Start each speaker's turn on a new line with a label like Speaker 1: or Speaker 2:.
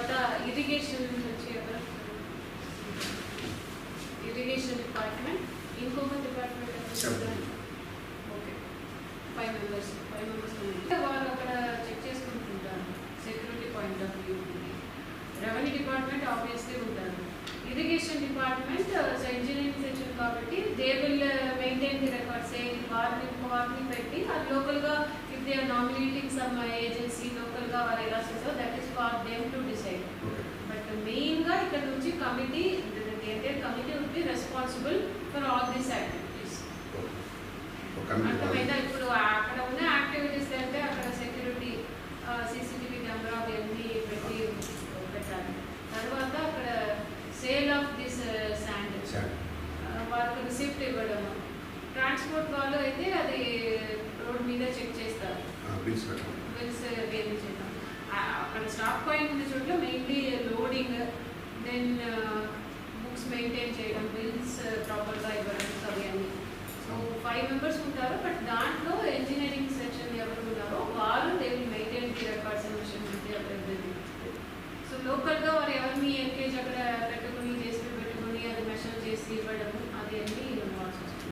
Speaker 1: తర్వాత ఇరిగేషన్ నుంచి ఎవరు, ఇరిగేషన్ డిపార్ట్మెంట్, ఇంకొక డిపార్ట్మెంట్ ఓకే 5 members వారు అక్కడ చెక్ చేసుకుంటుంటారు security point of view. Revenue department obviously ఉంటారు. ఇరిగేషన్ డిపార్ట్మెంట్ ఇంజనీరింగ్ సెక్షన్ కాబట్టి they will maintain the records. వారిని పెట్టి అది లోకల్గా if they are nominating some agency లోకల్గా వారు ఎలా చేస్తారో that is for them to decide. But మెయిన్గా ఇక్కడ నుంచి committee committee would be responsible for all these activities. అర్థమైందా? ఇప్పుడు అక్కడ ఉన్న యాక్టివిటీస్ అంటే అక్కడ సెక్యూరిటీ సీసీటీవీ కెమెరా అవన్నీ పెట్టాలి. తర్వాత అక్కడ సేల్ ఆఫ్ దిస్ శాండ్ వాళ్ళకి రిసిప్ట్ ఇవ్వడం. ట్రాన్స్పోర్ట్ వాళ్ళు అయితే అది రోడ్ మీద చెక్ చేస్తారు, బిల్స్ వేయించడం. అక్కడ స్టాక్ పాయింట్ ఉన్న చోట్ల mainly loading, then books maintain చేయడం, బిల్స్ ప్రాపర్గా ఇవ్వడం అవన్నీ. సో 5 members ఉంటారు. బట్ దాంట్లో ఇంజనీరింగ్ సెక్షన్ ఎవరు ఉన్నారో వాళ్ళు they will maintain the records and mission everything. So లోకల్గా వారు ఎవరిని ఎంకేజ్ అక్కడ పెట్టుకుని చేసి పెట్టుకుని అది మెషర్ చేసి ఇవ్వడం అది అన్నీ